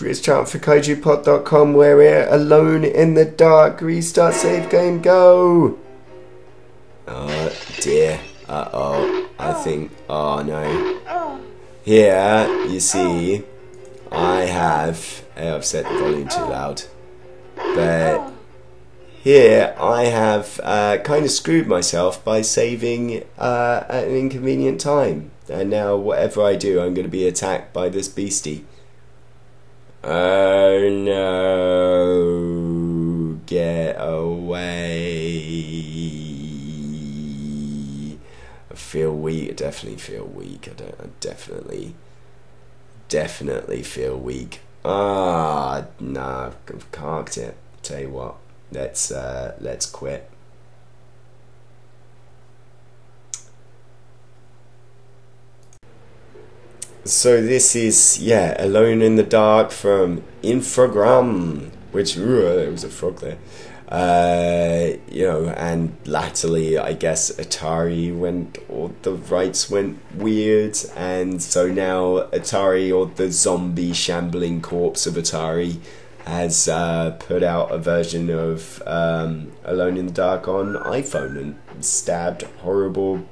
It's chat for kaijupod.com where we're alone in the dark. Restart save game, go! Oh dear. Uh-oh. I think... Oh no. Here, you see, I've set the volume too loud. But here I have kind of screwed myself by saving at an inconvenient time. And now whatever I do, I'm going to be attacked by this beastie. Oh no, get away. I feel weak, I definitely feel weak. I definitely feel weak. Ah, nah, I've carked it. Tell you what, let's quit. So this is, Alone in the Dark from Infogram, which, there was a frog there. And latterly, I guess Atari the rights went weird, and so now Atari, or the zombie shambling corpse of Atari, has put out a version of Alone in the Dark on iPhone and stabbed horrible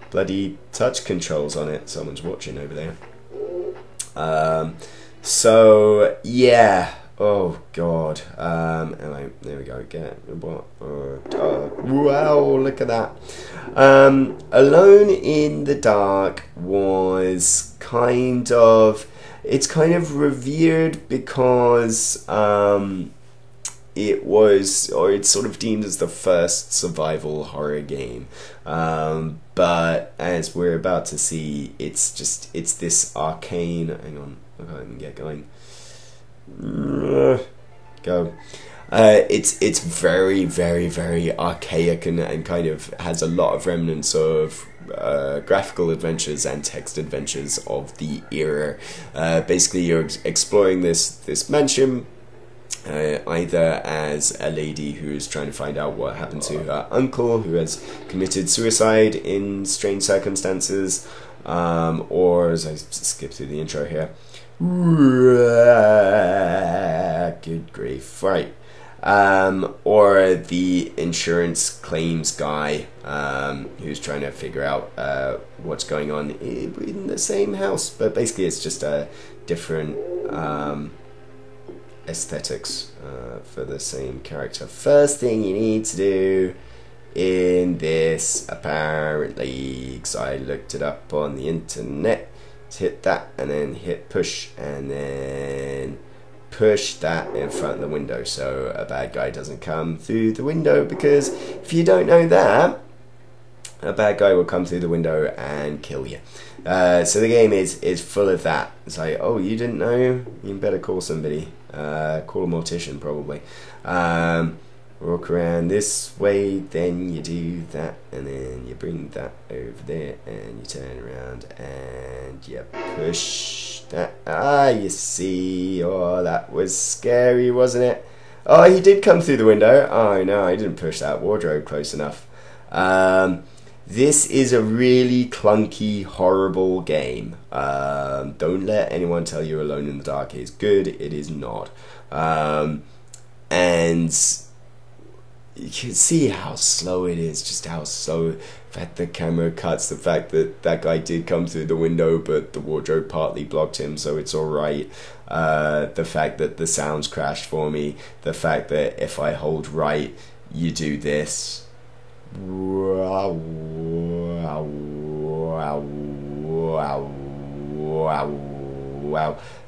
bloody touch controls on it. Someone's watching over there. So yeah. Oh god. Anyway, there we go. Get what? Wow! Look at that. Alone in the Dark was it's kind of revered because it's sort of deemed as the first survival horror game. But as we're about to see, it's this arcane. Hang on, I can't even get going. Go. It's very, very, very archaic and kind of has a lot of remnants of graphical adventures and text adventures of the era. Basically, you're exploring this mansion. Either as a lady who is trying to find out what happened to her uncle, who has committed suicide in strange circumstances, or as I skip through the intro here, good grief, right, or the insurance claims guy who's trying to figure out what's going on in the same house, but basically it's just a different aesthetics for the same character. First thing you need to do in this, apparently, because I looked it up on the internet, is hit that and then hit push and then push that in front of the window so a bad guy doesn't come through the window, because if you don't know that, a bad guy will come through the window and kill you. So the game is full of that. It's like, oh, you didn't know? You better call somebody. Call a mortician, probably. Walk around this way, then you do that, and then you bring that over there, and you turn around, and you push that. Ah, you see. Oh, that was scary, wasn't it? Oh, he did come through the window. Oh, no, I didn't push that wardrobe close enough. This is a really clunky, horrible game. Don't let anyone tell you Alone in the Dark is good. It is not. And you can see how slow it is, just how slow. The fact the camera cuts, the fact that that guy did come through the window, but the wardrobe partly blocked him, so it's alright. The fact that the sounds crashed for me. The fact that if I hold right, you do this. Wow.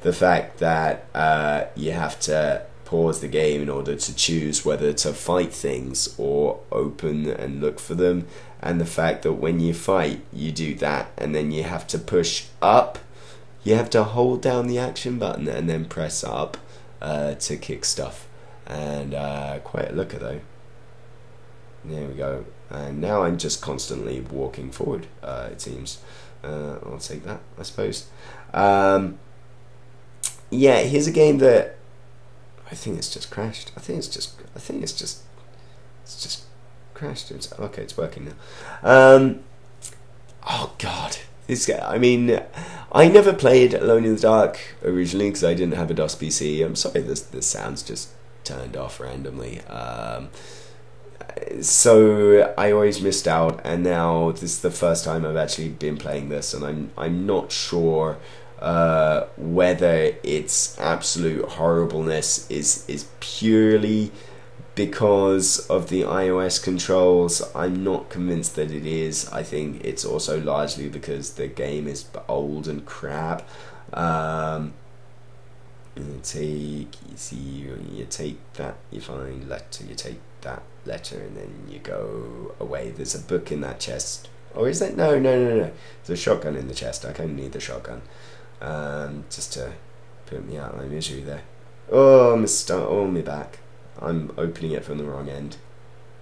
The fact that you have to pause the game in order to choose whether to fight things or open and look for them, and the fact that when you fight you do that and then you have to push up, you have to hold down the action button and then press up to kick stuff, and quite a looker though. There we go. And now I'm just constantly walking forward, it seems. I'll take that, I suppose. Yeah, here's a game that I think it's just crashed. I think it's just crashed. Okay, it's working now. Oh god, I mean, I never played Alone in the Dark originally because I didn't have a DOS PC. I'm sorry, this sound's just turned off randomly. So I always missed out, and now this is the first time I've actually been playing this, and I'm not sure whether its absolute horribleness is purely because of the iOS controls. I'm not convinced that it is. I think it's also largely because the game is old and crap. You take that, you find letter, you take that letter, and then you go away. There's a book in that chest. Or is that? No. There's a shotgun in the chest. I kind of need the shotgun. Just to put me out of my misery there. Oh, my back. I'm opening it from the wrong end.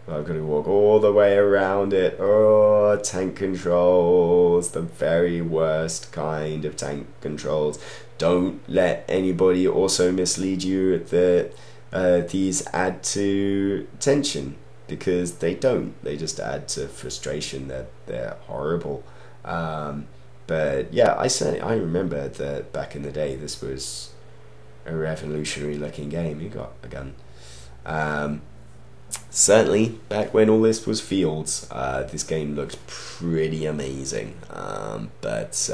I've got to walk all the way around it. Oh, tank controls. The very worst kind of tank controls. Don't let anybody also mislead you that these add to tension, because they don't. They just add to frustration. They're horrible. But yeah, I remember that back in the day this was a revolutionary looking game. You got a gun. Certainly back when all this was Fields, this game looked pretty amazing. But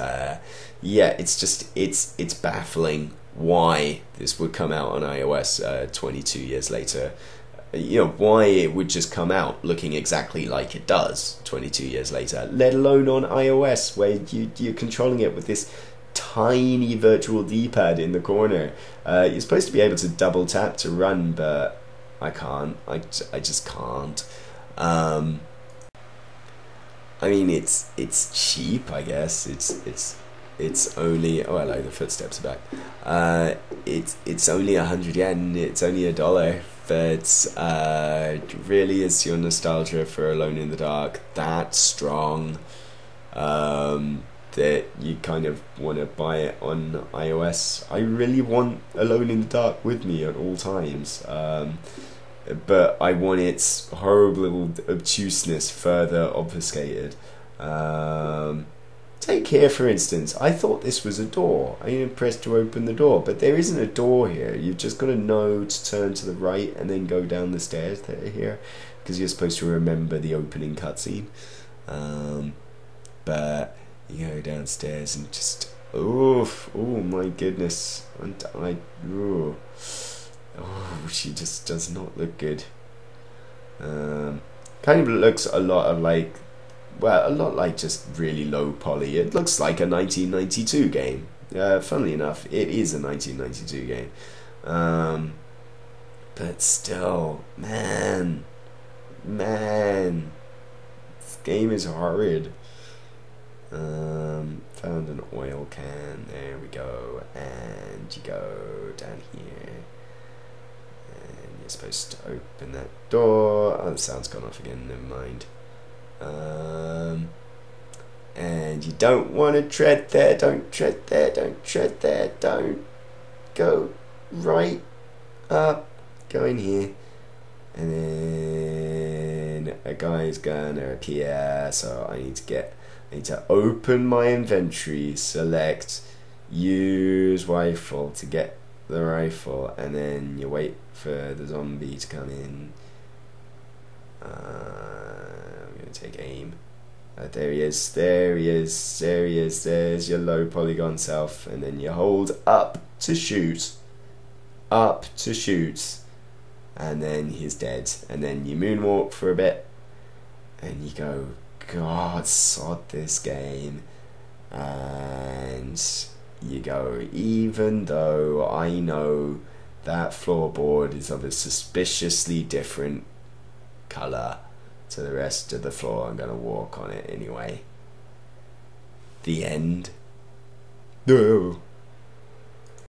yeah, it's baffling why this would come out on iOS 22 years later. Why it would just come out looking exactly like it does 22 years later, let alone on iOS, where you're controlling it with this tiny virtual D-pad in the corner. You're supposed to be able to double tap to run, but I can't. I just can't. I mean, it's cheap, I guess. It's only, oh hello, the footsteps are back. It's only 100 yen. It's only $1. But really, is your nostalgia for Alone in the Dark that strong that you kind of want to buy it on iOS? I really want Alone in the Dark with me at all times. But I want its horrible obtuseness further obfuscated. Take here, for instance. I thought this was a door. I pressed to open the door, but there isn't a door here. You've just got to know to turn to the right and then go down the stairs that are here, because you're supposed to remember the opening cutscene. But you go downstairs and just, oh my goodness, she just does not look good. Kind of looks a lot like just really low poly. It looks like a 1992 game. Funnily enough, it is a 1992 game. But still, man, this game is horrid. Found an oil can. There we go. And you go down here. And you're supposed to open that door. Oh, the sound's gone off again. Never mind. And you don't want to tread there. Don't tread there. Don't tread there. Don't go right up. Go in here. And then a guy's gonna appear. So I need to open my inventory, select use rifle to get the rifle, and then you wait for the zombie to come in. I'm going to take aim. There he is, there's your low polygon self, and then you hold up to shoot, and then he's dead, and then you moonwalk for a bit, and you go, God, sod this game. And you go, even though I know that floorboard is of a suspiciously different colour to the rest of the floor, I'm going to walk on it anyway. The end. No.